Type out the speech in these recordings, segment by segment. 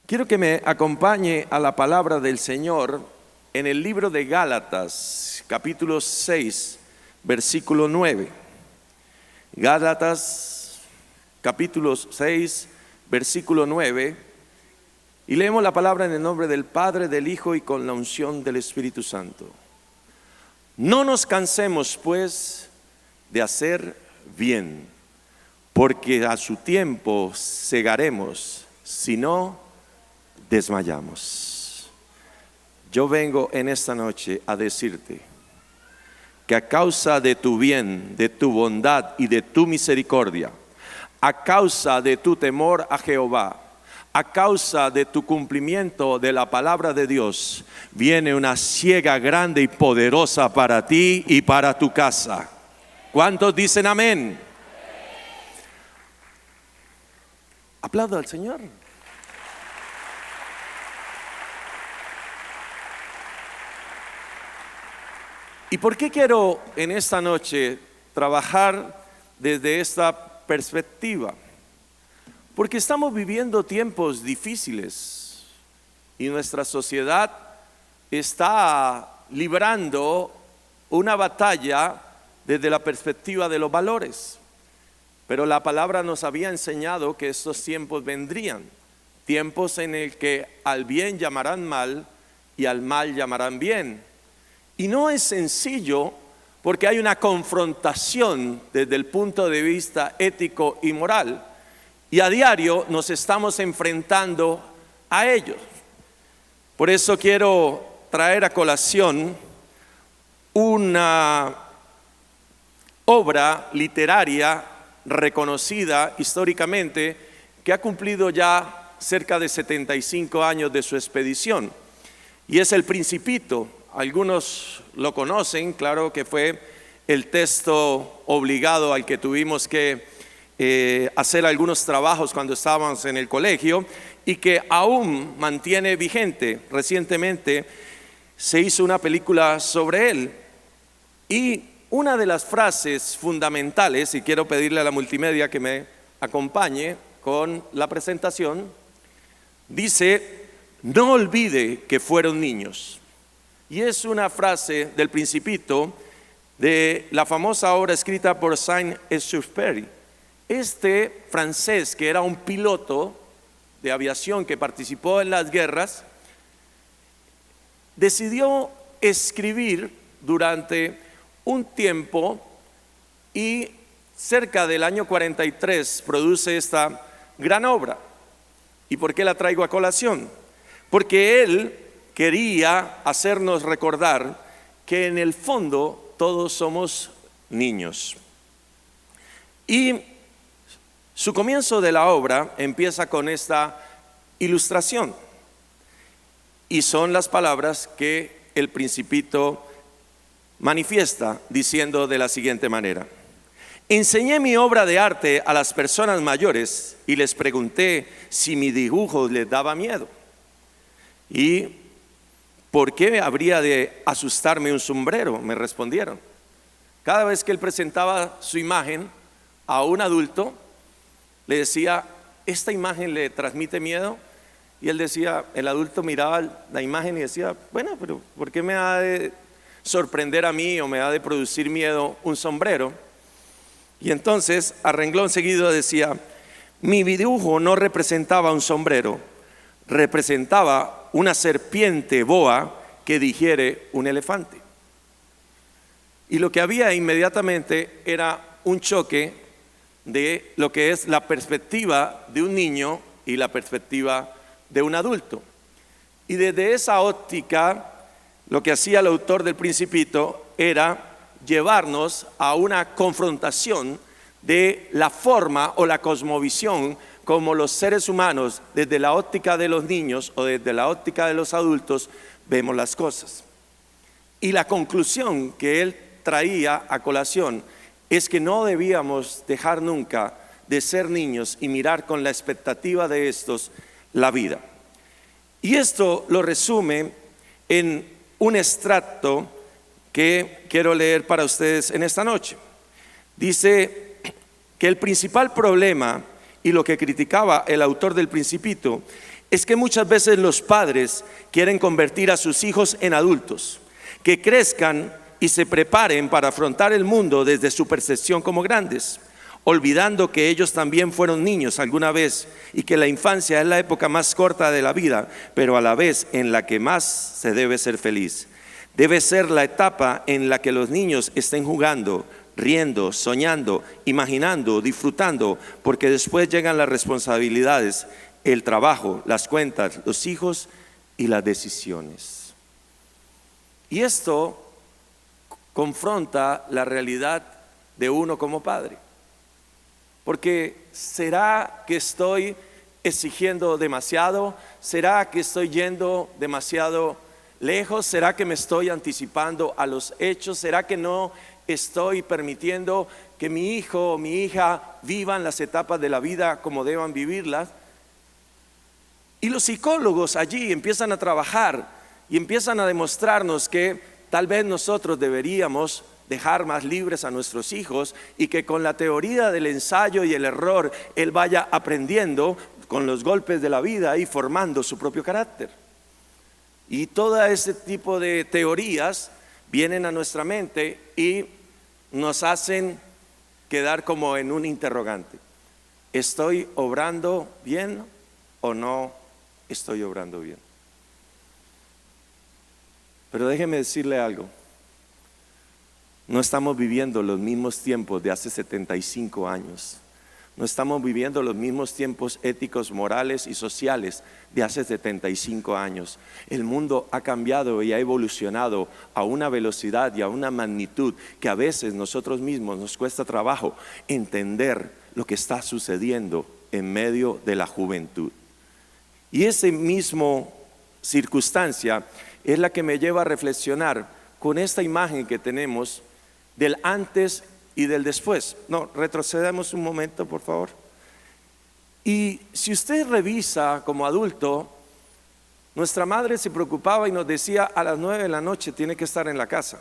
Quiero que me acompañe a la palabra del Señor en el libro de Gálatas, capítulo 6, versículo 9. Gálatas, capítulo 6, versículo 9. Y leemos la palabra en el nombre del Padre, del Hijo y con la unción del Espíritu Santo. No nos cansemos, pues, de hacer bien, porque a su tiempo segaremos, si no desmayamos. Yo vengo en esta noche a decirte que a causa de tu bien, de tu bondad y de tu misericordia, a causa de tu temor a Jehová, a causa de tu cumplimiento de la palabra de Dios, viene una siega grande y poderosa para ti y para tu casa. ¿Cuántos dicen amén? Aplaudo al Señor. ¿Y por qué quiero en esta noche trabajar desde esta perspectiva? Porque estamos viviendo tiempos difíciles y nuestra sociedad está librando una batalla desde la perspectiva de los valores. Pero la palabra nos había enseñado que estos tiempos vendrían, tiempos en el que al bien llamarán mal y al mal llamarán bien. Y no es sencillo porque hay una confrontación desde el punto de vista ético y moral. Y a diario nos estamos enfrentando a ellos. Por eso quiero traer a colación una obra literaria reconocida históricamente que ha cumplido ya cerca de 75 años de su expedición. Y es El Principito. Algunos lo conocen, claro que fue el texto obligado al que tuvimos que hacer algunos trabajos cuando estábamos en el colegio y que aún mantiene vigente. Recientemente se hizo una película sobre él y una de las frases fundamentales, y quiero pedirle a la multimedia que me acompañe con la presentación, dice: no olvide que fueron niños. Y es una frase del Principito de la famosa obra escrita por Saint-Exupéry. Este francés, que era un piloto de aviación que participó en las guerras, decidió escribir durante un tiempo y cerca del año 43 produce esta gran obra. ¿Y por qué la traigo a colación? Porque él quería hacernos recordar que en el fondo todos somos niños. Y su comienzo de la obra empieza con esta ilustración. Y son las palabras que el Principito manifiesta diciendo de la siguiente manera: enseñé mi obra de arte a las personas mayores y les pregunté si mi dibujo les daba miedo. ¿Y por qué habría de asustarme un sombrero?, me respondieron. Cada vez que él presentaba su imagen a un adulto, le decía: ¿esta imagen le transmite miedo? Y él decía, el adulto miraba la imagen y decía: bueno, pero ¿por qué me ha de sorprender a mí o me ha de producir miedo un sombrero? Y entonces, a renglón seguido decía: mi dibujo no representaba un sombrero, representaba una serpiente boa que digiere un elefante. Y lo que había inmediatamente era un choque de lo que es la perspectiva de un niño y la perspectiva de un adulto. Y desde esa óptica, lo que hacía el autor del Principito era llevarnos a una confrontación de la forma o la cosmovisión como los seres humanos, desde la óptica de los niños o desde la óptica de los adultos, vemos las cosas. Y la conclusión que él traía a colación es que no debíamos dejar nunca de ser niños y mirar con la expectativa de estos la vida. Y esto lo resume en un extracto que quiero leer para ustedes en esta noche. Dice que el principal problema y lo que criticaba el autor del Principito es que muchas veces los padres quieren convertir a sus hijos en adultos, que crezcan y se preparen para afrontar el mundo desde su percepción como grandes, olvidando que ellos también fueron niños alguna vez y que la infancia es la época más corta de la vida, pero a la vez en la que más se debe ser feliz. Debe ser la etapa en la que los niños estén jugando, riendo, soñando, imaginando, disfrutando, porque después llegan las responsabilidades, el trabajo, las cuentas, los hijos y las decisiones. Y esto confronta la realidad de uno como padre. Porque ¿será que estoy exigiendo demasiado? ¿Será que estoy yendo demasiado lejos? ¿Será que me estoy anticipando a los hechos? ¿Será que no estoy permitiendo que mi hijo o mi hija vivan las etapas de la vida como deban vivirlas? Y los psicólogos allí empiezan a trabajar y empiezan a demostrarnos que tal vez nosotros deberíamos dejar más libres a nuestros hijos y que con la teoría del ensayo y el error él vaya aprendiendo con los golpes de la vida y formando su propio carácter. Y todo ese tipo de teorías vienen a nuestra mente y nos hacen quedar como en un interrogante. ¿Estoy obrando bien o no estoy obrando bien? Pero déjeme decirle algo. No estamos viviendo los mismos tiempos de hace 75 años. No estamos viviendo los mismos tiempos éticos, morales y sociales de hace 75 años. El mundo ha cambiado y ha evolucionado a una velocidad y a una magnitud que a veces nosotros mismos nos cuesta trabajo entender lo que está sucediendo en medio de la juventud. Y esa misma circunstancia es la que me lleva a reflexionar con esta imagen que tenemos del antes y del después. No, retrocedamos un momento, por favor. Y si usted revisa como adulto, nuestra madre se preocupaba y nos decía: a las 9 de la noche tiene que estar en la casa.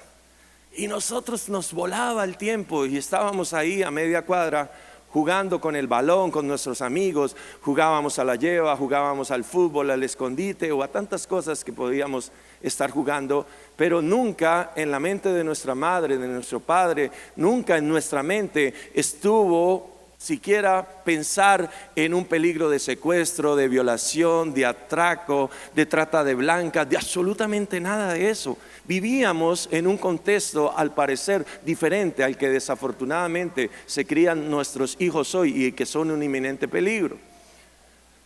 Y nosotros nos volaba el tiempo y estábamos ahí a media cuadra jugando con el balón, con nuestros amigos, jugábamos a la lleva, jugábamos al fútbol, al escondite o a tantas cosas que podíamos estar jugando, pero nunca en la mente de nuestra madre, de nuestro padre, nunca en nuestra mente estuvo siquiera pensar en un peligro de secuestro, de violación, de atraco, de trata de blancas, de absolutamente nada de eso. Vivíamos en un contexto al parecer diferente al que desafortunadamente se crían nuestros hijos hoy y que son un inminente peligro.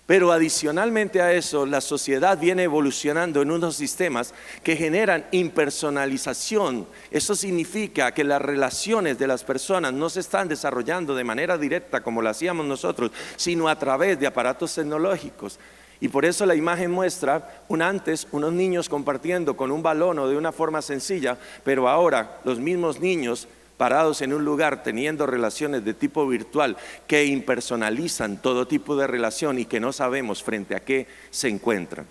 Pero adicionalmente a eso, la sociedad viene evolucionando en unos sistemas que generan impersonalización. Eso significa que las relaciones de las personas no se están desarrollando de manera directa como lo hacíamos nosotros, sino a través de aparatos tecnológicos. Y por eso la imagen muestra antes unos niños compartiendo con un balón o de una forma sencilla, pero ahora los mismos niños parados en un lugar teniendo relaciones de tipo virtual que impersonalizan todo tipo de relación y que no sabemos frente a qué se encuentran.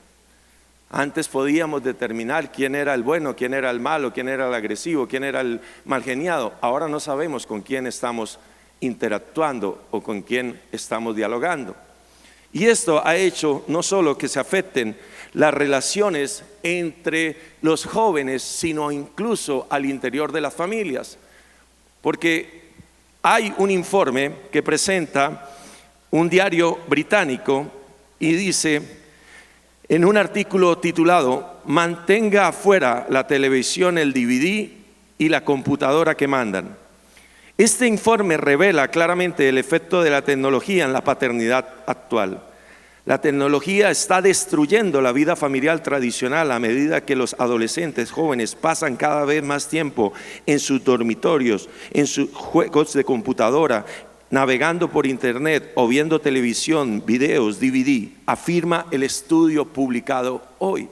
Antes podíamos determinar quién era el bueno, quién era el malo, quién era el agresivo, quién era el malgeniado. Ahora no sabemos con quién estamos interactuando o con quién estamos dialogando. Y esto ha hecho no solo que se afecten las relaciones entre los jóvenes, sino incluso al interior de las familias. Porque hay un informe que presenta un diario británico y dice en un artículo titulado: mantenga afuera la televisión, el DVD y la computadora que mandan. Este informe revela claramente el efecto de la tecnología en la paternidad actual. La tecnología está destruyendo la vida familiar tradicional a medida que los adolescentes jóvenes pasan cada vez más tiempo en sus dormitorios, en sus juegos de computadora, navegando por internet o viendo televisión, videos, DVD, afirma el estudio publicado hoy.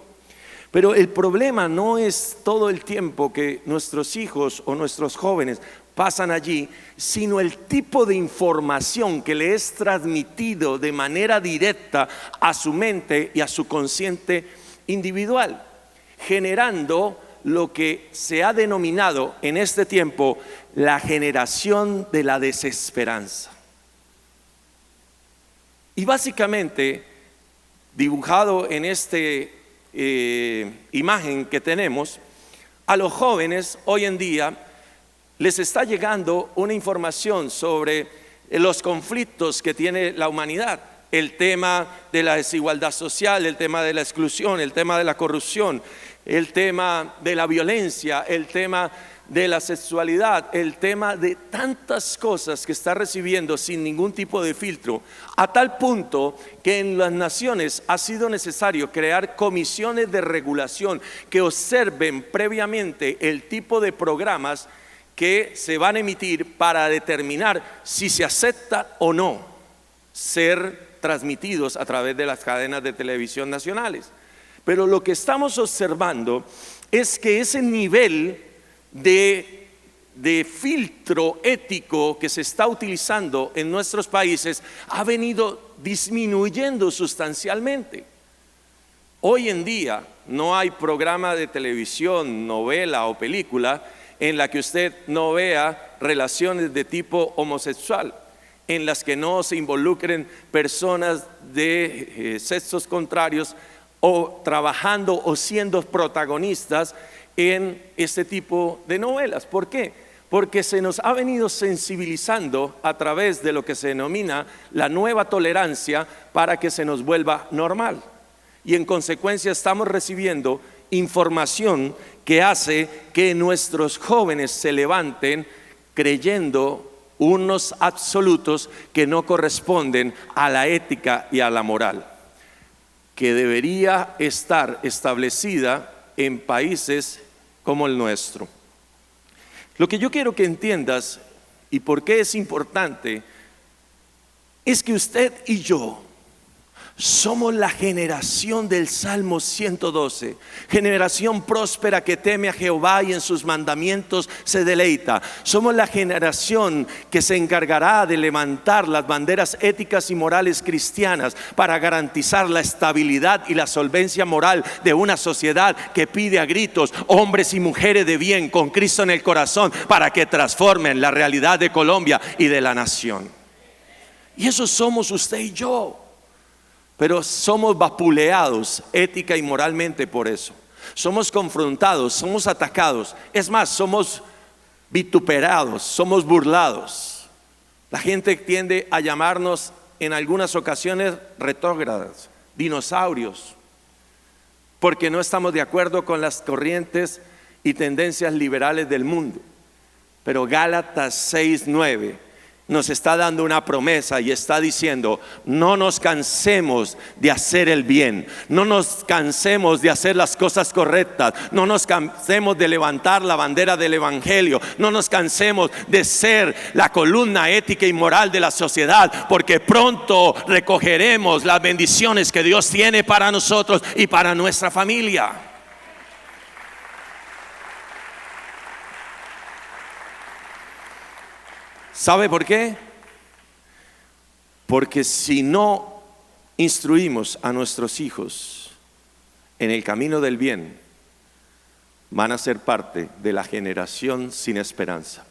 Pero el problema no es todo el tiempo que nuestros hijos o nuestros jóvenes pasan allí, sino el tipo de información que le es transmitido de manera directa a su mente y a su consciente individual, generando lo que se ha denominado en este tiempo la generación de la desesperanza. Y básicamente dibujado en este imagen que tenemos, a los jóvenes hoy en día les está llegando una información sobre los conflictos que tiene la humanidad, el tema de la desigualdad social, el tema de la exclusión, el tema de la corrupción, el tema de la violencia, el tema de la sexualidad, el tema de tantas cosas que está recibiendo sin ningún tipo de filtro, a tal punto que en las naciones ha sido necesario crear comisiones de regulación que observen previamente el tipo de programas que se van a emitir para determinar si se acepta o no ser transmitidos a través de las cadenas de televisión nacionales. Pero lo que estamos observando es que ese nivel de filtro ético que se está utilizando en nuestros países ha venido disminuyendo sustancialmente. Hoy en día no hay programa de televisión, novela o película en la que usted no vea relaciones de tipo homosexual, en las que no se involucren personas de sexos contrarios o trabajando o siendo protagonistas en este tipo de novelas. ¿Por qué? Porque se nos ha venido sensibilizando a través de lo que se denomina la nueva tolerancia para que se nos vuelva normal. Y en consecuencia estamos recibiendo información que hace que nuestros jóvenes se levanten creyendo unos absolutos que no corresponden a la ética y a la moral, que debería estar establecida en países como el nuestro. Lo que yo quiero que entiendas y por qué es importante es que usted y yo somos la generación del Salmo 112, generación próspera que teme a Jehová y en sus mandamientos se deleita. Somos la generación que se encargará de levantar las banderas éticas y morales cristianas para garantizar la estabilidad y la solvencia moral de una sociedad que pide a gritos hombres y mujeres de bien con Cristo en el corazón para que transformen la realidad de Colombia y de la nación. Y eso somos usted y yo. Pero somos vapuleados ética y moralmente por eso. Somos confrontados, somos atacados. Es más, somos vituperados, somos burlados. La gente tiende a llamarnos en algunas ocasiones retrógradas, dinosaurios, porque no estamos de acuerdo con las corrientes y tendencias liberales del mundo. Pero Gálatas 6:9 nos está dando una promesa y está diciendo: no nos cansemos de hacer el bien, no nos cansemos de hacer las cosas correctas, no nos cansemos de levantar la bandera del evangelio, no nos cansemos de ser la columna ética y moral de la sociedad, porque pronto recogeremos las bendiciones que Dios tiene para nosotros y para nuestra familia. ¿Sabe por qué? Porque si no instruimos a nuestros hijos en el camino del bien, van a ser parte de la generación sin esperanza.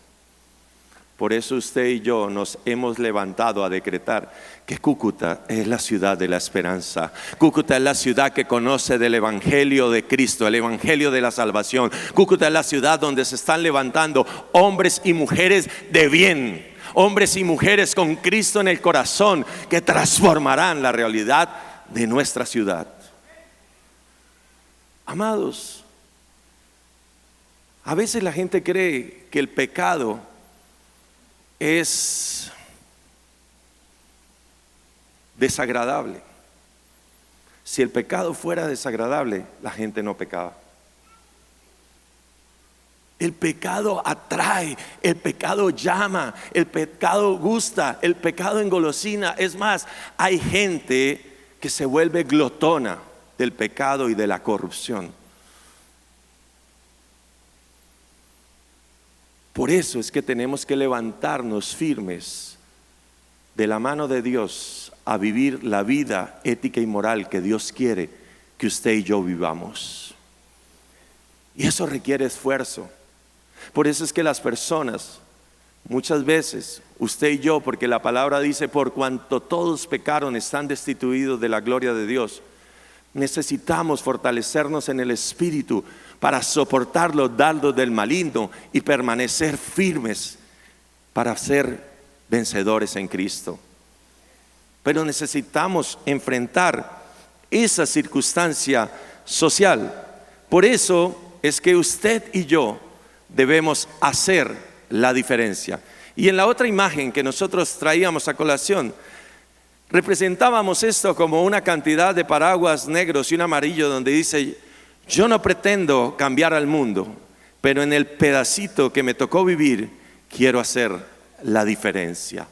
Por eso usted y yo nos hemos levantado a decretar que Cúcuta es la ciudad de la esperanza. Cúcuta es la ciudad que conoce del evangelio de Cristo, el evangelio de la salvación. Cúcuta es la ciudad donde se están levantando hombres y mujeres de bien, hombres y mujeres con Cristo en el corazón, que transformarán la realidad de nuestra ciudad. Amados, a veces la gente cree que el pecado es desagradable. Si el pecado fuera desagradable, la gente no pecaba. El pecado atrae, el pecado llama, el pecado gusta, el pecado engolosina. Es más, hay gente que se vuelve glotona del pecado y de la corrupción. Por eso es que tenemos que levantarnos firmes de la mano de Dios a vivir la vida ética y moral que Dios quiere que usted y yo vivamos. Y eso requiere esfuerzo. Por eso es que las personas, muchas veces, usted y yo, porque la palabra dice: por cuanto todos pecaron, están destituidos de la gloria de Dios. Necesitamos fortalecernos en el espíritu para soportar los dardos del maligno y permanecer firmes para ser vencedores en Cristo. Pero necesitamos enfrentar esa circunstancia social. Por eso es que usted y yo debemos hacer la diferencia. Y en la otra imagen que nosotros traíamos a colación, representábamos esto como una cantidad de paraguas negros y un amarillo donde dice: yo no pretendo cambiar al mundo, pero en el pedacito que me tocó vivir quiero hacer la diferencia.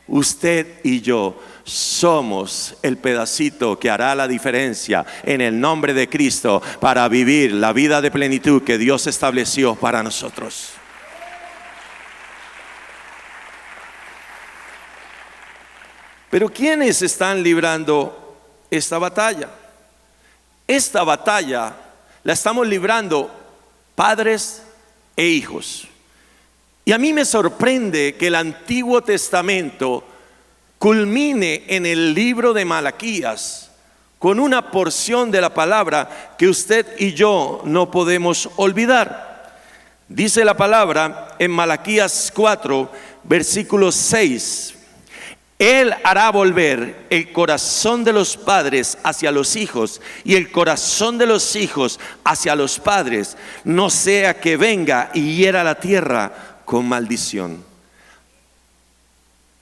Usted y yo somos el pedacito que hará la diferencia en el nombre de Cristo para vivir la vida de plenitud que Dios estableció para nosotros. Pero ¿quiénes están librando esta batalla? Esta batalla la estamos librando padres e hijos. Y a mí me sorprende que el Antiguo Testamento culmine en el libro de Malaquías con una porción de la palabra que usted y yo no podemos olvidar. Dice la palabra en Malaquías 4, versículo 6: Él hará volver el corazón de los padres hacia los hijos y el corazón de los hijos hacia los padres, no sea que venga y hiera la tierra con maldición.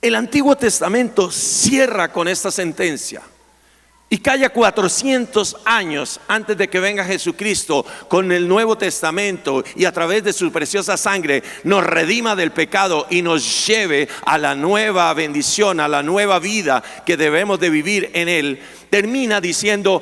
El Antiguo Testamento cierra con esta sentencia y calla 400 años antes de que venga Jesucristo con el Nuevo Testamento y a través de su preciosa sangre nos redima del pecado y nos lleve a la nueva bendición, a la nueva vida que debemos de vivir en Él. Termina diciendo: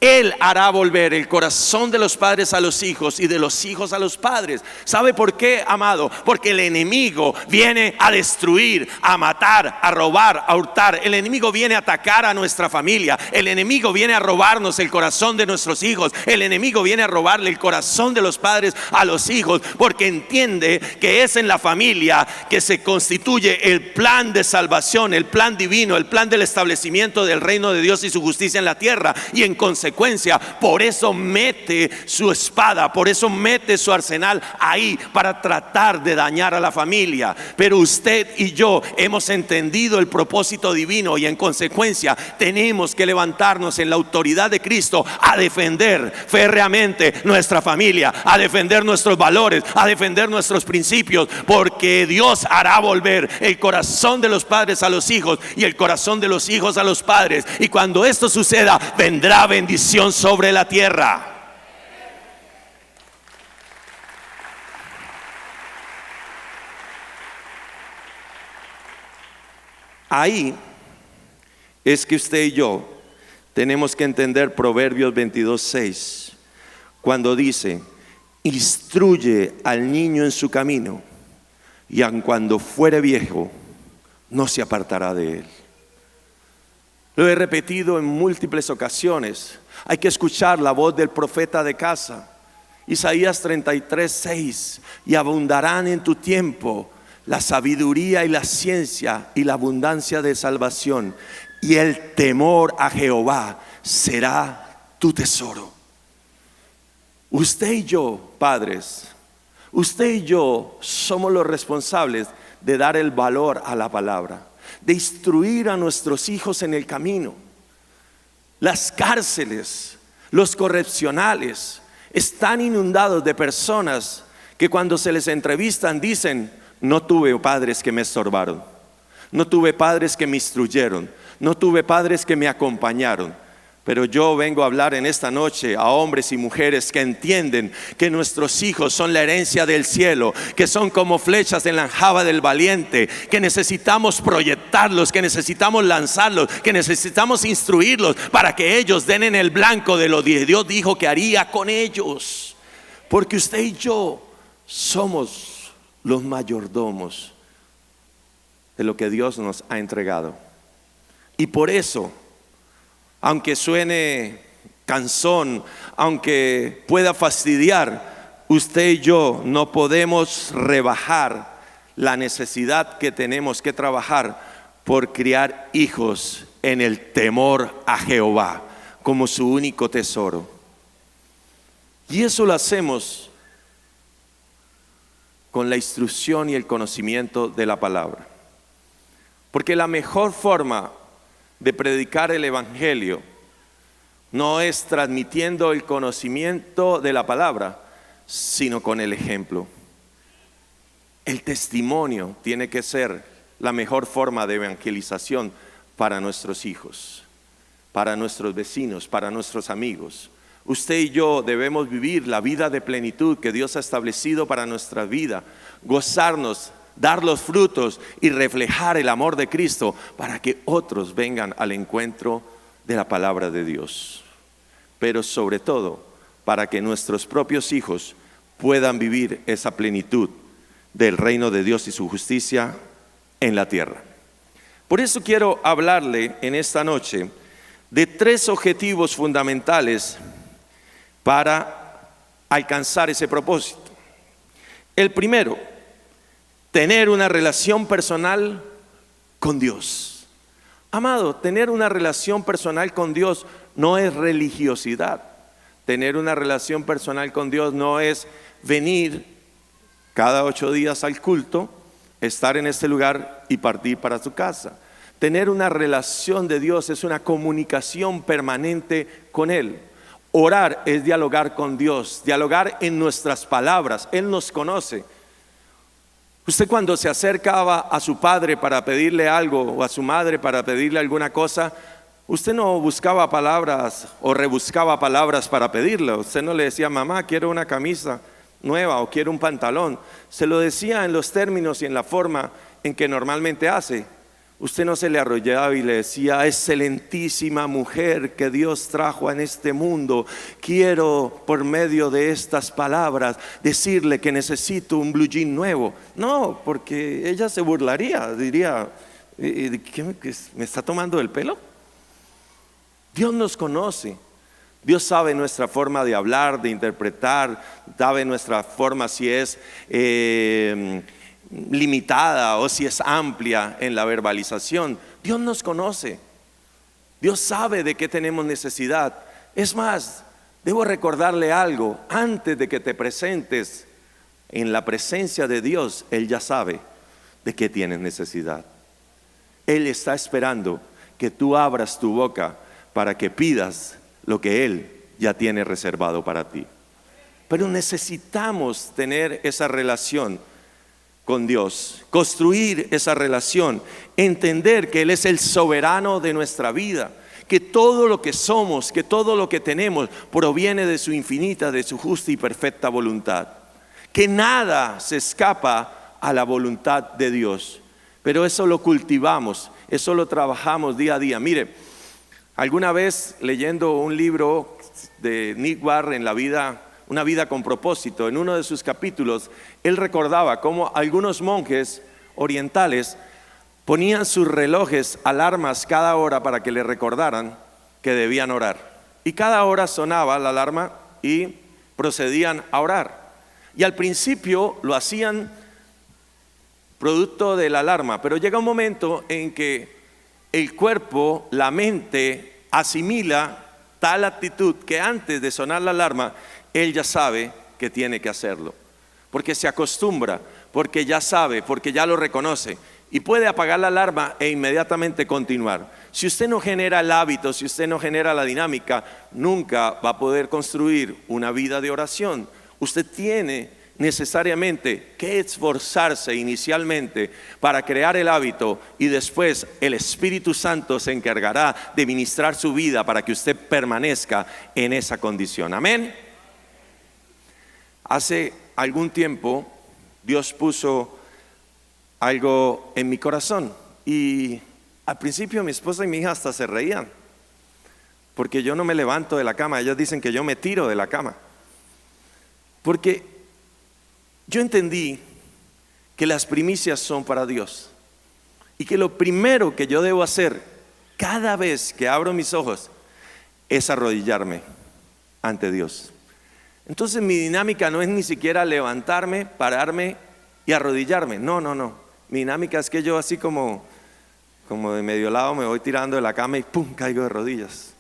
Él hará volver el corazón de los padres a los hijos y de los hijos a los padres. ¿Sabe por qué, amado? Porque el enemigo viene a destruir, a matar, a robar, a hurtar. El enemigo viene a atacar a nuestra familia. El enemigo viene a robarnos el corazón de nuestros hijos. El enemigo viene a robarle el corazón de los padres a los hijos, porque entiende que es en la familia que se constituye el plan de salvación, el plan divino, el plan del establecimiento del reino de Dios y su justicia en la tierra. Y en consecuencia, por eso mete su espada, por eso mete su arsenal ahí, para tratar de dañar a la familia. Pero usted y yo hemos entendido el propósito divino y en consecuencia tenemos que levantarnos en la autoridad de Cristo a defender férreamente nuestra familia, a defender nuestros valores, a defender nuestros principios, porque Dios hará volver el corazón de los padres a los hijos y el corazón de los hijos a los padres. Y cuando esto suceda, vendrá bendición sobre la tierra. Ahí es que usted y yo tenemos que entender Proverbios 22:6, cuando dice: instruye al niño en su camino, y aun cuando fuere viejo, no se apartará de él. Lo he repetido en múltiples ocasiones. Hay que escuchar la voz del profeta de casa. Isaías 33:6: y abundarán en tu tiempo la sabiduría y la ciencia y la abundancia de salvación, y el temor a Jehová será tu tesoro. Usted y yo, padres, usted y yo somos los responsables de dar el valor a la palabra, de instruir a nuestros hijos en el camino. Las cárceles, los correccionales están inundados de personas que cuando se les entrevistan dicen: no tuve padres que me estorbaron, no tuve padres que me instruyeron, no tuve padres que me acompañaron. Pero yo vengo a hablar en esta noche a hombres y mujeres que entienden que nuestros hijos son la herencia del cielo, que son como flechas en la aljaba del valiente, que necesitamos proyectarlos, que necesitamos lanzarlos, que necesitamos instruirlos para que ellos den en el blanco de lo que Dios dijo que haría con ellos. Porque usted y yo somos los mayordomos de lo que Dios nos ha entregado. Y por eso, aunque suene cansón, aunque pueda fastidiar, usted y yo no podemos rebajar la necesidad que tenemos que trabajar por criar hijos en el temor a Jehová, como su único tesoro. Y eso lo hacemos con la instrucción y el conocimiento de la palabra. Porque la mejor forma de predicar el evangelio no es transmitiendo el conocimiento de la palabra, sino con el ejemplo. El testimonio tiene que ser la mejor forma de evangelización para nuestros hijos, para nuestros vecinos, para nuestros amigos. Usted y yo debemos vivir la vida de plenitud que Dios ha establecido para nuestra vida, gozarnos, dar los frutos y reflejar el amor de Cristo para que otros vengan al encuentro de la palabra de Dios. Pero sobre todo, para que nuestros propios hijos puedan vivir esa plenitud del reino de Dios y su justicia en la tierra. Por eso quiero hablarle en esta noche de 3 objetivos fundamentales para alcanzar ese propósito. El primero, tener una relación personal con Dios. Amado, tener una relación personal con Dios no es religiosidad. Tener una relación personal con Dios no es venir cada 8 días al culto, estar en este lugar y partir para su casa. Tener una relación de Dios es una comunicación permanente con Él. Orar es dialogar con Dios, dialogar en nuestras palabras. Él nos conoce. Usted cuando se acercaba a su padre para pedirle algo o a su madre para pedirle alguna cosa, usted no buscaba palabras o rebuscaba palabras para pedirlo. Usted no le decía, mamá, quiero una camisa nueva o quiero un pantalón. Se lo decía en los términos y en la forma en que normalmente hace. Usted no se le arrollaba y le decía, excelentísima mujer que Dios trajo en este mundo, quiero por medio de estas palabras decirle que necesito un blue jean nuevo. No, porque ella se burlaría, diría, ¿qué me está tomando el pelo? Dios nos conoce. Dios sabe nuestra forma de hablar, de interpretar, sabe nuestra forma si es limitada o si es amplia en la verbalización. Dios nos conoce. Dios sabe de qué tenemos necesidad. Es más, debo recordarle algo. Antes de que te presentes en la presencia de Dios, Él ya sabe de qué tienes necesidad. Él está esperando que tú abras tu boca para que pidas lo que Él ya tiene reservado para ti. Pero necesitamos tener esa relación con Dios, construir esa relación, entender que Él es el soberano de nuestra vida, que todo lo que somos, que todo lo que tenemos proviene de su infinita, de su justa y perfecta voluntad, que nada se escapa a la voluntad de Dios. Pero eso lo cultivamos, eso lo trabajamos día a día. Mire, alguna vez leyendo un libro de Nick Warren, Una vida con propósito, en uno de sus capítulos, él recordaba cómo algunos monjes orientales ponían sus relojes alarmas cada hora para que le recordaran que debían orar. Y cada hora sonaba la alarma y procedían a orar. Y al principio lo hacían producto de la alarma, pero llega un momento en que el cuerpo, la mente asimila tal actitud que antes de sonar la alarma, él ya sabe que tiene que hacerlo, porque se acostumbra, porque ya sabe, porque ya lo reconoce y puede apagar la alarma e inmediatamente continuar. Si usted no genera el hábito, si usted no genera la dinámica, nunca va a poder construir una vida de oración. Usted tiene necesariamente que esforzarse inicialmente para crear el hábito y después el Espíritu Santo se encargará de ministrar su vida para que usted permanezca en esa condición. Amén. Hace algún tiempo Dios puso algo en mi corazón y al principio mi esposa y mi hija hasta se reían porque yo no me levanto de la cama. Ellas dicen que yo me tiro de la cama porque yo entendí que las primicias son para Dios y que lo primero que yo debo hacer cada vez que abro mis ojos es arrodillarme ante Dios. Entonces mi dinámica no es ni siquiera levantarme, pararme y arrodillarme. No. Mi dinámica es que yo así como de medio lado me voy tirando de la cama y ¡pum! Caigo de rodillas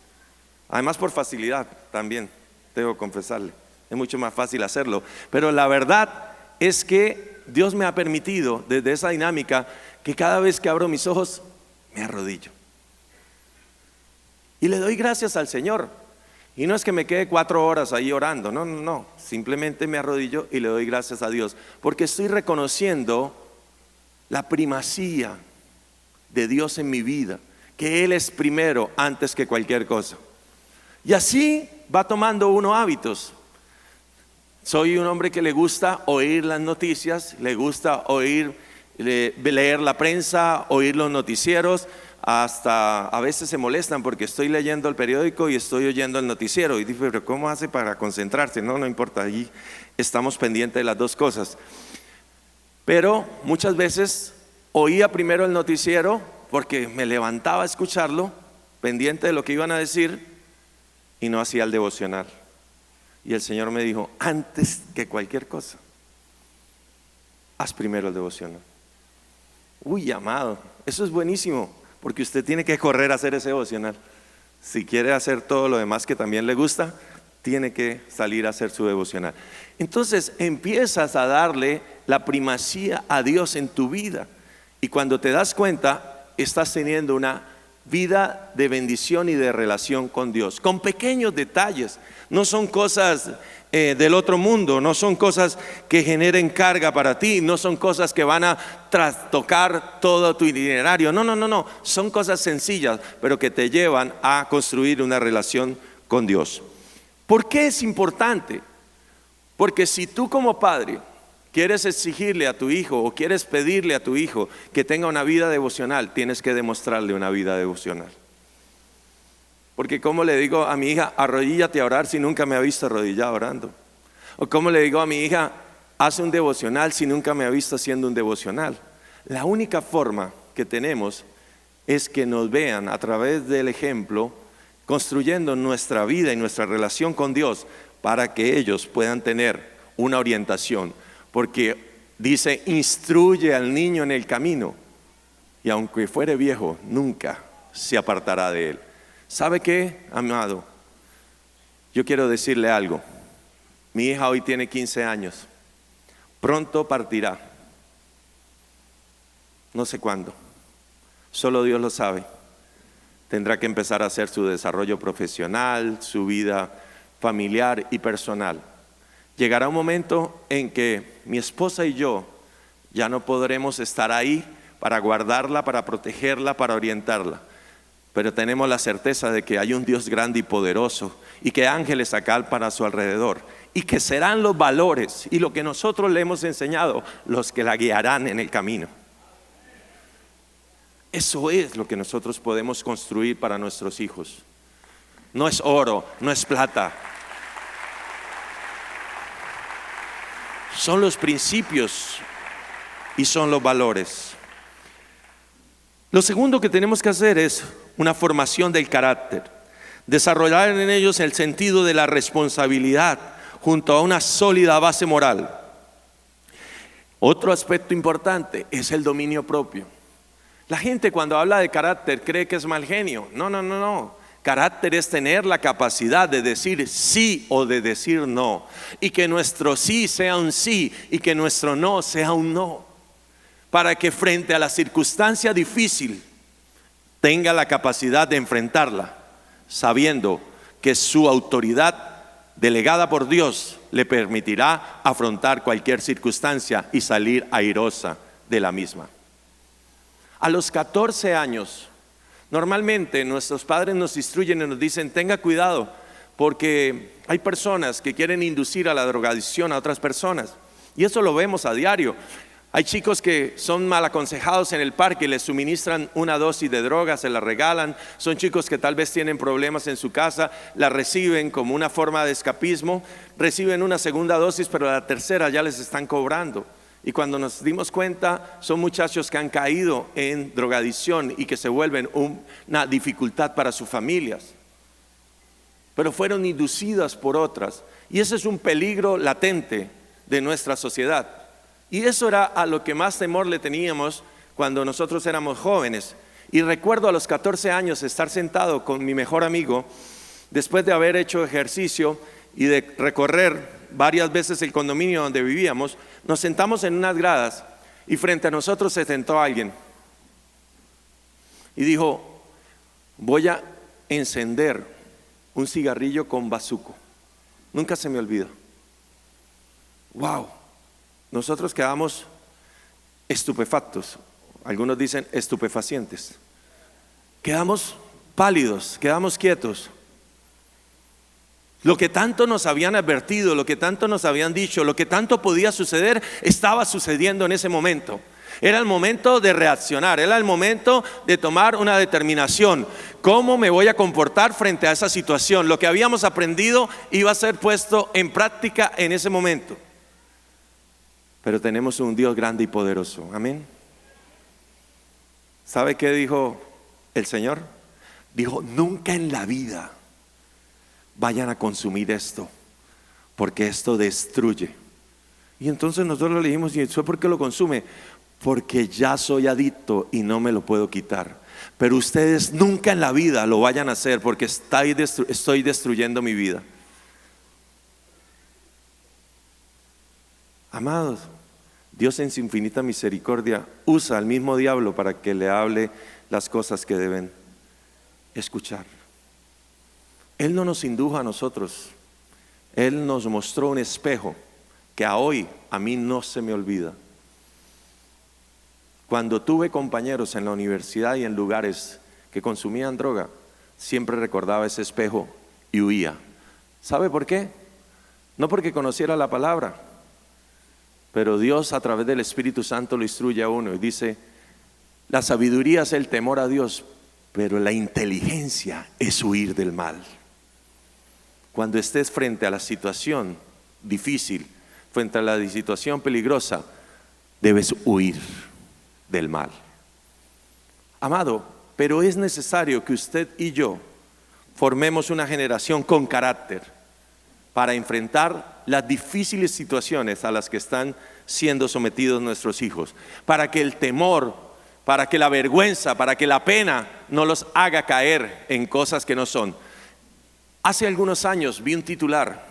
Además por facilidad también, debo confesarle. Es mucho más fácil hacerlo. Pero la verdad es que Dios me ha permitido desde esa dinámica que cada vez que abro mis ojos me arrodillo. Y le doy gracias al Señor. Y no es que me quede 4 horas ahí orando, no. Simplemente me arrodillo y le doy gracias a Dios. Porque estoy reconociendo la primacía de Dios en mi vida, que Él es primero antes que cualquier cosa. Y así va tomando uno hábitos. Soy un hombre que le gusta oír las noticias, le gusta leer la prensa, oír los noticieros. Hasta a veces se molestan porque estoy leyendo el periódico y estoy oyendo el noticiero. Y digo, pero ¿cómo hace para concentrarse? No importa, ahí estamos pendientes de las dos cosas. Pero muchas veces oía primero el noticiero porque me levantaba a escucharlo, pendiente de lo que iban a decir, y no hacía el devocional. Y el Señor me dijo, antes que cualquier cosa, haz primero el devocional. Uy, amado, eso es buenísimo, porque usted tiene que correr a hacer ese devocional. Si quiere hacer todo lo demás que también le gusta, tiene que salir a hacer su devocional. Entonces empiezas a darle la primacía a Dios en tu vida. Y cuando te das cuenta, estás teniendo una vida de bendición y de relación con Dios, con pequeños detalles. No son cosas del otro mundo, no son cosas que generen carga para ti, no son cosas que van a trastocar todo tu itinerario. No, son cosas sencillas, pero que te llevan a construir una relación con Dios. ¿Por qué es importante? Porque si tú como padre quieres exigirle a tu hijo o quieres pedirle a tu hijo que tenga una vida devocional, tienes que demostrarle una vida devocional. Porque ¿cómo le digo a mi hija, arrodíllate a orar si nunca me ha visto arrodillado orando? O ¿cómo le digo a mi hija, haz un devocional si nunca me ha visto haciendo un devocional? La única forma que tenemos es que nos vean a través del ejemplo, construyendo nuestra vida y nuestra relación con Dios, para que ellos puedan tener una orientación. Porque dice, instruye al niño en el camino, y aunque fuere viejo, nunca se apartará de él. ¿Sabe qué, amado? Yo quiero decirle algo. Mi hija hoy tiene 15 años. Pronto partirá. No sé cuándo. Solo Dios lo sabe. Tendrá que empezar a hacer su desarrollo profesional, su vida familiar y personal. Llegará un momento en que mi esposa y yo ya no podremos estar ahí para guardarla, para protegerla, para orientarla. Pero tenemos la certeza de que hay un Dios grande y poderoso y que ángeles acampan a su alrededor y que serán los valores y lo que nosotros le hemos enseñado los que la guiarán en el camino. Eso es lo que nosotros podemos construir para nuestros hijos. No es oro, no es plata. Son los principios y son los valores. Lo segundo que tenemos que hacer es una formación del carácter, desarrollar en ellos el sentido de la responsabilidad junto a una sólida base moral. Otro aspecto importante es el dominio propio. La gente cuando habla de carácter cree que es mal genio. No. Carácter es tener la capacidad de decir sí o de decir no, y que nuestro sí sea un sí y que nuestro no sea un no, para que frente a la circunstancia difícil tenga la capacidad de enfrentarla, sabiendo que su autoridad delegada por Dios le permitirá afrontar cualquier circunstancia y salir airosa de la misma. A los 14 años, normalmente nuestros padres nos instruyen y nos dicen, tenga cuidado, porque hay personas que quieren inducir a la drogadicción a otras personas. Y eso lo vemos a diario. Hay chicos que son mal aconsejados en el parque, les suministran una dosis de droga, se la regalan. Son chicos que tal vez tienen problemas en su casa, la reciben como una forma de escapismo, reciben una segunda dosis, pero la tercera ya les están cobrando. Y cuando nos dimos cuenta, son muchachos que han caído en drogadicción y que se vuelven una dificultad para sus familias. Pero fueron inducidas por otras. Y ese es un peligro latente de nuestra sociedad. Y eso era a lo que más temor le teníamos cuando nosotros éramos jóvenes. Y recuerdo a los 14 años estar sentado con mi mejor amigo después de haber hecho ejercicio y de recorrer varias veces el condominio donde vivíamos, nos sentamos en unas gradas y frente a nosotros se sentó alguien y dijo: voy a encender un cigarrillo con bazuco. Nunca se me olvida. Wow. Nosotros quedamos estupefactos, algunos dicen estupefacientes. Quedamos pálidos, quedamos quietos. Lo que tanto nos habían advertido, lo que tanto nos habían dicho, lo que tanto podía suceder, estaba sucediendo en ese momento. Era el momento de reaccionar, era el momento de tomar una determinación. ¿Cómo me voy a comportar frente a esa situación? Lo que habíamos aprendido iba a ser puesto en práctica en ese momento. Pero tenemos un Dios grande y poderoso. Amén. ¿Sabe qué dijo el Señor? Dijo: nunca en la vida vayan a consumir esto, porque esto destruye. Y entonces nosotros le dijimos: ¿y eso por qué lo consume? Porque ya soy adicto y no me lo puedo quitar. Pero ustedes nunca en la vida lo vayan a hacer, porque estoy destruyendo mi vida. Amados, Dios en su infinita misericordia usa al mismo diablo para que le hable las cosas que deben escuchar. Él no nos indujo a nosotros, Él nos mostró un espejo que a mí no se me olvida. Cuando tuve compañeros en la universidad y en lugares que consumían droga, siempre recordaba ese espejo y huía. ¿Sabe por qué? No porque conociera la palabra, pero Dios a través del Espíritu Santo lo instruye a uno y dice: la sabiduría es el temor a Dios, pero la inteligencia es huir del mal. Cuando estés frente a la situación difícil, frente a la situación peligrosa, debes huir del mal. Amado, pero es necesario que usted y yo formemos una generación con carácter para enfrentar las difíciles situaciones a las que están siendo sometidos nuestros hijos, para que el temor, para que la vergüenza, para que la pena no los haga caer en cosas que no son. Hace algunos años vi un titular: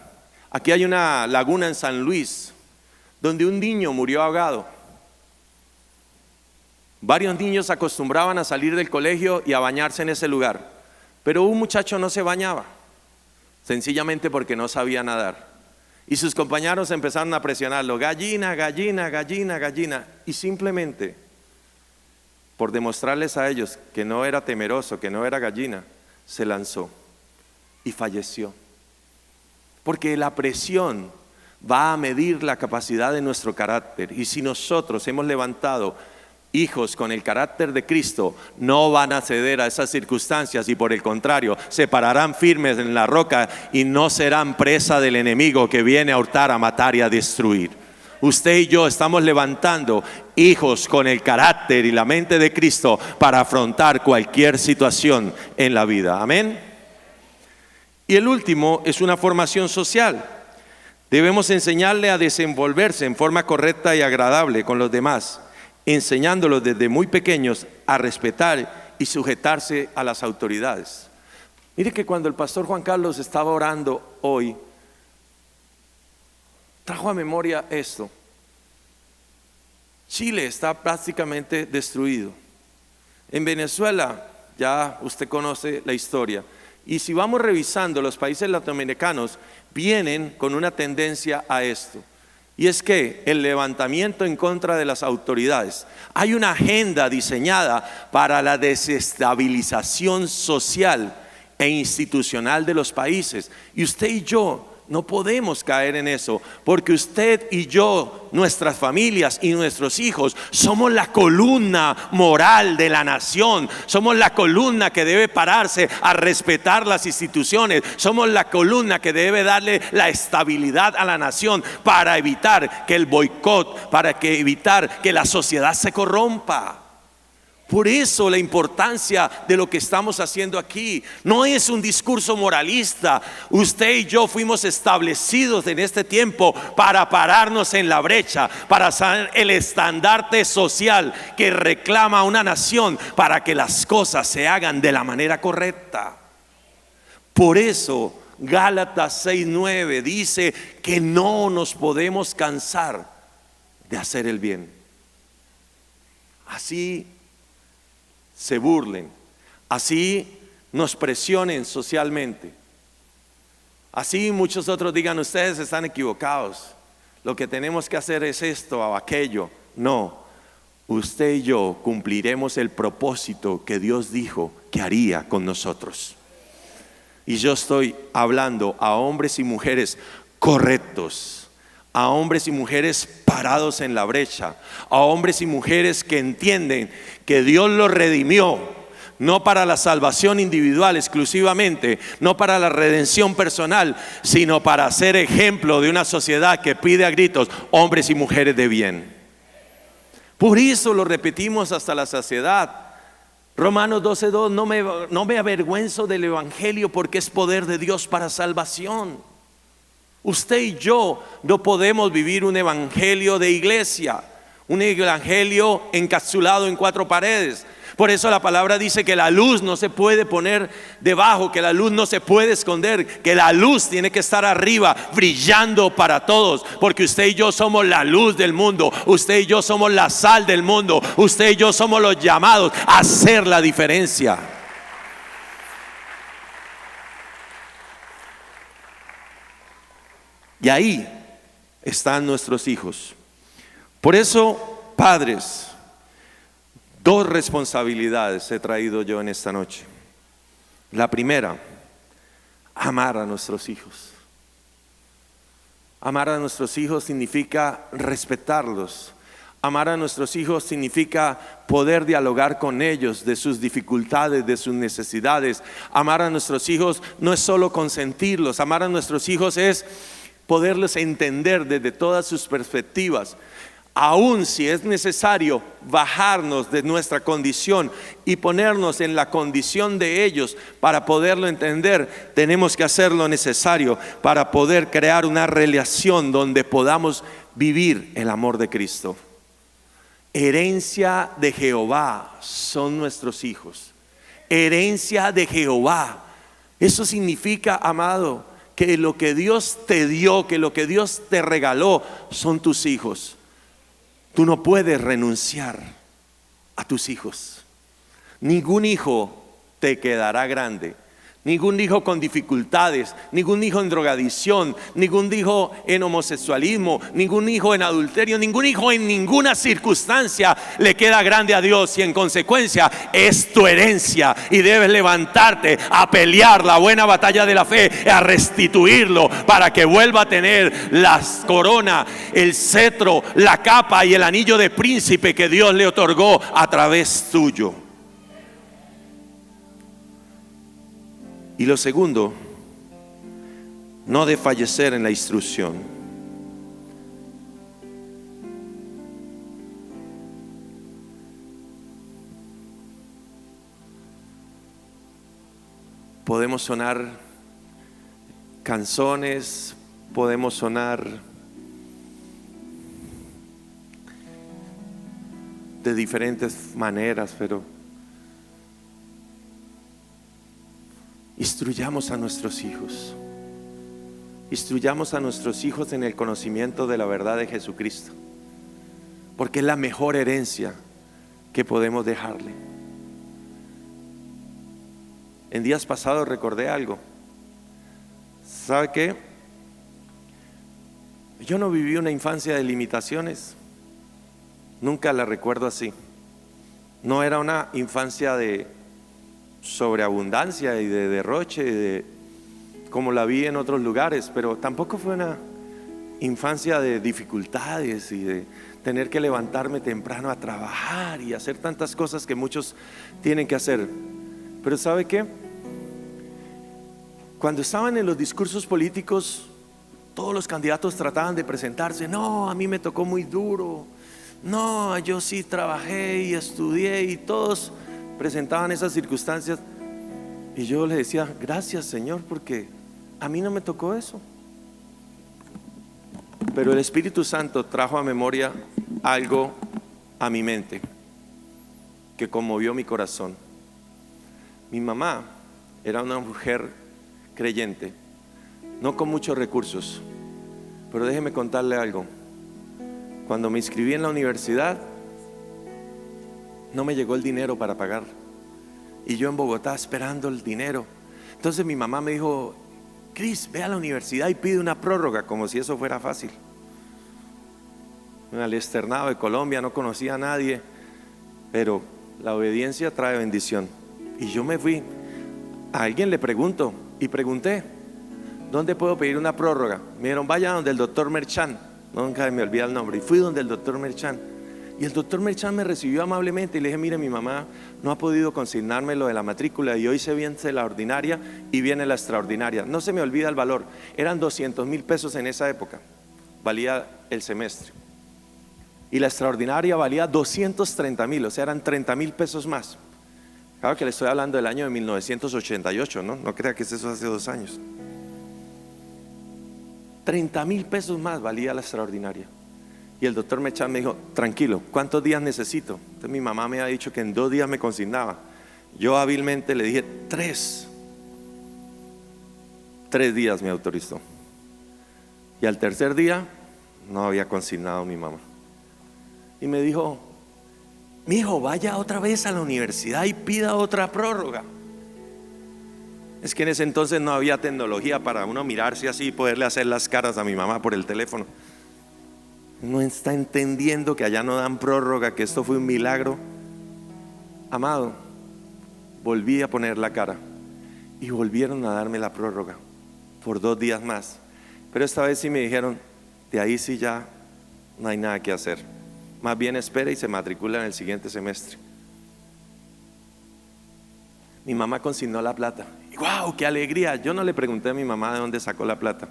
aquí hay una laguna en San Luis donde un niño murió ahogado. Varios niños acostumbraban a salir del colegio y a bañarse en ese lugar, pero un muchacho no se bañaba, sencillamente porque no sabía nadar. Y sus compañeros empezaron a presionarlo: gallina, gallina, gallina, gallina. Y simplemente por demostrarles a ellos que no era temeroso, que no era gallina, se lanzó y falleció. Porque la presión va a medir la capacidad de nuestro carácter. Y si nosotros hemos levantado hijos con el carácter de Cristo, no van a ceder a esas circunstancias y por el contrario, se pararán firmes en la roca y no serán presa del enemigo que viene a hurtar, a matar y a destruir. Usted y yo estamos levantando hijos con el carácter y la mente de Cristo para afrontar cualquier situación en la vida. Amén. Y el último es una formación social. Debemos enseñarle a desenvolverse en forma correcta y agradable con los demás, enseñándolos desde muy pequeños a respetar y sujetarse a las autoridades. Mire que cuando el pastor Juan Carlos estaba orando hoy, trajo a memoria esto. Chile está prácticamente destruido. En Venezuela, ya usted conoce la historia. Y si vamos revisando, los países latinoamericanos vienen con una tendencia a esto. Y es que el levantamiento en contra de las autoridades. Hay una agenda diseñada para la desestabilización social e institucional de los países. Y usted y yo no podemos caer en eso, porque usted y yo, nuestras familias y nuestros hijos, somos la columna moral de la nación. Somos la columna que debe pararse a respetar las instituciones. Somos la columna que debe darle la estabilidad a la nación para evitar que el boicot, para evitar que la sociedad se corrompa. Por eso la importancia de lo que estamos haciendo aquí. No es un discurso moralista. Usted y yo fuimos establecidos en este tiempo para pararnos en la brecha, para ser el estandarte social que reclama a una nación para que las cosas se hagan de la manera correcta. Por eso Gálatas 6:9 dice que no nos podemos cansar de hacer el bien. Así se burlen, así nos presionen socialmente, así muchos otros digan: ustedes están equivocados, lo que tenemos que hacer es esto o aquello. No, usted y yo cumpliremos el propósito que Dios dijo que haría con nosotros. Y yo estoy hablando a hombres y mujeres correctos, a hombres y mujeres parados en la brecha, a hombres y mujeres que entienden que Dios los redimió, no para la salvación individual exclusivamente, no para la redención personal, sino para ser ejemplo de una sociedad que pide a gritos hombres y mujeres de bien. Por eso lo repetimos hasta la saciedad. Romanos 12:2, no me avergüenzo del evangelio, porque es poder de Dios para salvación. Usted y yo no podemos vivir un evangelio de iglesia, un evangelio encapsulado en 4 paredes. Por eso la palabra dice que la luz no se puede poner debajo, que la luz no se puede esconder, que la luz tiene que estar arriba, brillando para todos, porque usted y yo somos la luz del mundo, usted y yo somos la sal del mundo, usted y yo somos los llamados a hacer la diferencia. Y ahí están nuestros hijos. Por eso, padres, 2 responsabilidades he traído yo en esta noche. La primera, amar a nuestros hijos. Amar a nuestros hijos significa respetarlos. Amar a nuestros hijos significa poder dialogar con ellos de sus dificultades, de sus necesidades. Amar a nuestros hijos no es solo consentirlos. Amar a nuestros hijos es poderlos entender desde todas sus perspectivas. Aún si es necesario bajarnos de nuestra condición y ponernos en la condición de ellos para poderlo entender, tenemos que hacer lo necesario para poder crear una relación donde podamos vivir el amor de Cristo. Herencia de Jehová son nuestros hijos. Herencia de Jehová. Eso significa, amado, que lo que Dios te dio, que lo que Dios te regaló son tus hijos. Tú no puedes renunciar a tus hijos. Ningún hijo te quedará grande. Ningún hijo con dificultades, ningún hijo en drogadicción, ningún hijo en homosexualismo, ningún hijo en adulterio, ningún hijo en ninguna circunstancia le queda grande a Dios, y en consecuencia es tu herencia, y debes levantarte a pelear la buena batalla de la fe, a restituirlo para que vuelva a tener la corona, el cetro, la capa y el anillo de príncipe que Dios le otorgó a través tuyo. Y lo segundo, no desfallecer en la instrucción. Podemos sonar canciones, podemos sonar de diferentes maneras, pero instruyamos a nuestros hijos. Instruyamos a nuestros hijos en el conocimiento de la verdad de Jesucristo, porque es la mejor herencia que podemos dejarle. En días pasados recordé algo. ¿Sabe qué? Yo no viví una infancia de limitaciones. Nunca la recuerdo así. No era una infancia de sobreabundancia y de derroche, como la vi en otros lugares, pero tampoco fue una infancia de dificultades y de tener que levantarme temprano a trabajar y hacer tantas cosas que muchos tienen que hacer. Pero ¿sabe qué? Cuando estaban en los discursos políticos, todos los candidatos trataban de presentarse: no, a mí me tocó muy duro, no, yo sí trabajé y estudié, y todos presentaban esas circunstancias. Y yo le decía: gracias, Señor, porque a mí no me tocó eso. Pero el Espíritu Santo trajo a memoria algo a mi mente que conmovió mi corazón. Mi mamá era una mujer creyente, no con muchos recursos, pero déjeme contarle algo. Cuando me inscribí en la universidad, no me llegó el dinero para pagar, y yo en Bogotá esperando el dinero. Entonces mi mamá me dijo: Cris, ve a la universidad y pide una prórroga, como si eso fuera fácil. Al externado de Colombia, no conocía a nadie, pero la obediencia trae bendición. Y yo me fui. A alguien le pregunto, y pregunté: ¿dónde puedo pedir una prórroga? Me dijeron: vaya donde el doctor Merchan. Nunca me olvida el nombre. Y fui donde el doctor Merchan. Y el doctor Merchan me recibió amablemente y le dije: mire, mi mamá no ha podido consignarme lo de la matrícula, y hoy se vence la ordinaria y viene la extraordinaria. No se me olvida el valor. Eran 200,000 pesos en esa época, valía el semestre. Y la extraordinaria valía 230,000, o sea, eran 30,000 pesos más. Claro que le estoy hablando del año de 1988, ¿no? No crea que es eso hace 2 años. 30,000 pesos más valía la extraordinaria. Y el doctor Mechán me dijo: tranquilo, ¿cuántos días necesito? Entonces mi mamá me ha dicho que en 2 días me consignaba. Yo hábilmente le dije 3. 3 días me autorizó. Y al tercer día no había consignado mi mamá. Y me dijo: mi hijo, vaya otra vez a la universidad y pida otra prórroga. Es que en ese entonces no había tecnología para uno mirarse así y poderle hacer las caras a mi mamá por el teléfono. No está entendiendo que allá no dan prórroga, que esto fue un milagro. Amado, volví a poner la cara y volvieron a darme la prórroga por 2 días más. Pero esta vez sí me dijeron: de ahí sí ya no hay nada que hacer, más bien espera y se matricula en el siguiente semestre. Mi mamá consignó la plata y ¡wow! ¡Qué alegría! Yo no le pregunté a mi mamá de dónde sacó la plata.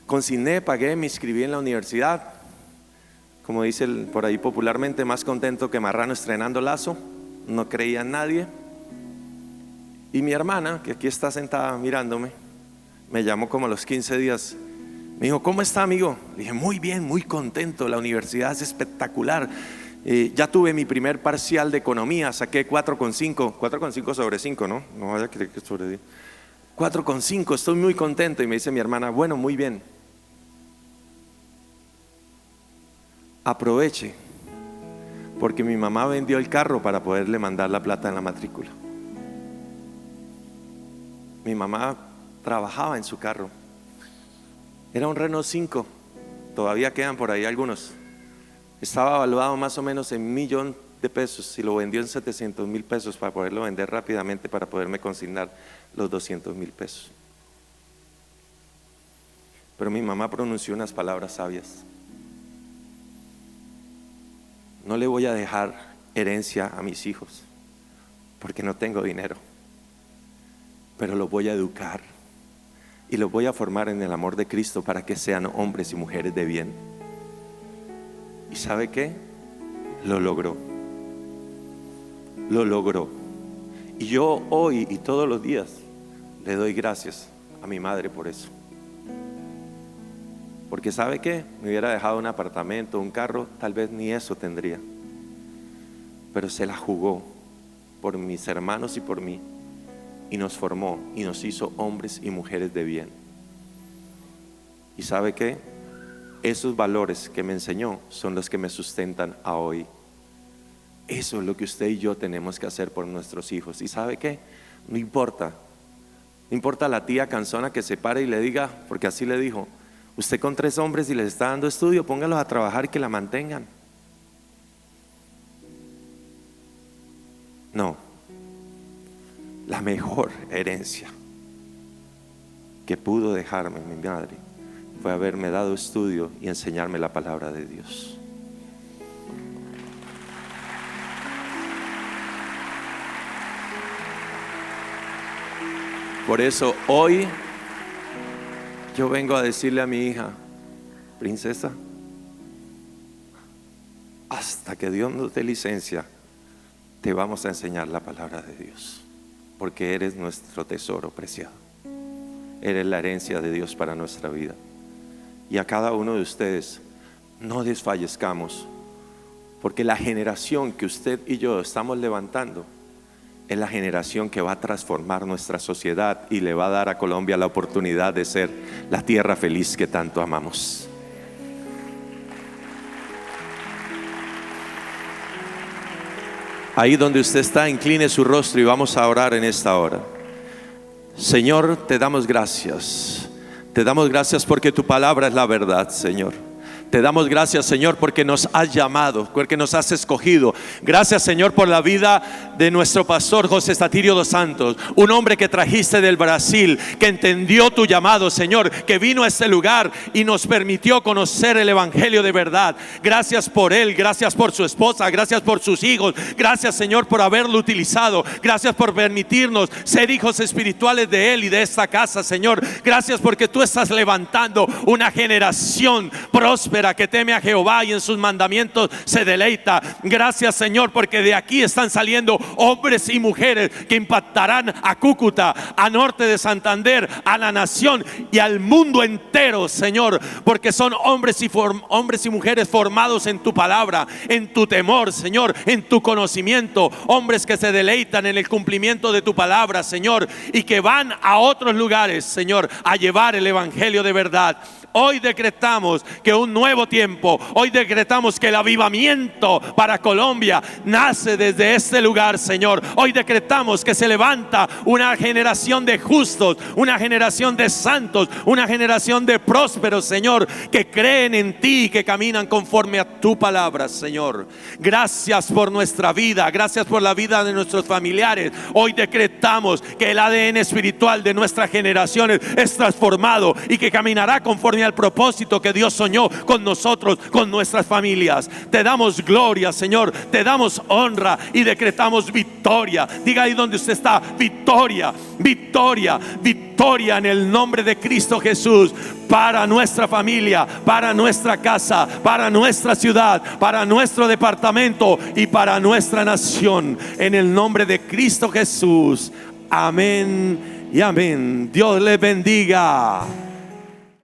Consigné, pagué, me inscribí en la universidad. Como dice por ahí popularmente, más contento que marrano estrenando lazo. No creía en nadie. Y mi hermana, que aquí está sentada mirándome, me llamó como a los 15 días. Me dijo: ¿cómo está, amigo? Le dije: muy bien, muy contento, la universidad es espectacular. Ya tuve mi primer parcial de economía, saqué 4,5. 4,5 sobre 5, ¿no? No vaya a creer que es sobre 10. 4,5, estoy muy contento. Y me dice mi hermana: bueno, muy bien, aproveche, porque mi mamá vendió el carro para poderle mandar la plata en la matrícula. Mi mamá trabajaba en su carro. Era un Renault 5, todavía quedan por ahí algunos. Estaba evaluado más o menos en 1,000,000 de pesos y lo vendió en 700,000 pesos para poderlo vender rápidamente, para poderme consignar los 200,000 pesos. Pero mi mamá pronunció unas palabras sabias: no le voy a dejar herencia a mis hijos porque no tengo dinero, pero los voy a educar y los voy a formar en el amor de Cristo para que sean hombres y mujeres de bien. ¿Y sabe qué? Lo logró. Lo logró. Y yo hoy y todos los días le doy gracias a mi madre por eso. Porque ¿sabe qué? Me hubiera dejado un apartamento, un carro, tal vez ni eso tendría. Pero se la jugó por mis hermanos y por mí, y nos formó y nos hizo hombres y mujeres de bien. ¿Y sabe qué? Esos valores que me enseñó son los que me sustentan a hoy. Eso es lo que usted y yo tenemos que hacer por nuestros hijos. ¿Y sabe qué? No importa la tía cansona que se pare y le diga, porque así le dijo: usted con 3 hombres y les está dando estudio, póngalos a trabajar y que la mantengan. No, la mejor herencia que pudo dejarme mi madre fue haberme dado estudio y enseñarme la palabra de Dios. Por eso hoy yo vengo a decirle a mi hija: princesa, hasta que Dios nos dé licencia, te vamos a enseñar la palabra de Dios, porque eres nuestro tesoro preciado. Eres la herencia de Dios para nuestra vida. Y a cada uno de ustedes, no desfallezcamos, porque la generación que usted y yo estamos levantando es la generación que va a transformar nuestra sociedad y le va a dar a Colombia la oportunidad de ser la tierra feliz que tanto amamos. Ahí donde usted está, incline su rostro y vamos a orar en esta hora. Señor, te damos gracias. Te damos gracias porque tu palabra es la verdad, Señor. Te damos gracias, Señor, porque nos has llamado, porque nos has escogido. Gracias, Señor, por la vida de nuestro pastor José Statirio dos Santos, un hombre que trajiste del Brasil, que entendió tu llamado, Señor, que vino a este lugar y nos permitió conocer el evangelio de verdad. Gracias por él, gracias por su esposa, gracias por sus hijos. Gracias, Señor, por haberlo utilizado. Gracias por permitirnos ser hijos espirituales de él y de esta casa, Señor. Gracias porque tú estás levantando una generación próspera que teme a Jehová y en sus mandamientos se deleita. Gracias, Señor, porque de aquí están saliendo hombres y mujeres que impactarán a Cúcuta, a norte de Santander, a la nación y al mundo entero, Señor, porque son hombres y mujeres formados en tu palabra, en tu temor, Señor, en tu conocimiento, hombres que se deleitan en el cumplimiento de tu palabra, Señor, y que van a otros lugares, Señor, a llevar el evangelio de verdad. Hoy decretamos que un nuevo tiempo, hoy decretamos que el avivamiento para Colombia nace desde este lugar, Señor. Hoy decretamos que se levanta una generación de justos, una generación de santos, una generación de prósperos, Señor, que creen en ti y que caminan conforme a tu palabra, Señor. Gracias por nuestra vida, gracias por la vida de nuestros familiares. Hoy decretamos que el ADN espiritual de nuestras generaciones es transformado y que caminará conforme al propósito que Dios soñó con nosotros, con nuestras familias. Te damos gloria, Señor, te damos honra y decretamos victoria. Diga ahí donde usted está: victoria, victoria, victoria en el nombre de Cristo Jesús, para nuestra familia, para nuestra casa, para nuestra ciudad, para nuestro departamento y para nuestra nación, en el nombre de Cristo Jesús. Amén y amén. Dios les bendiga.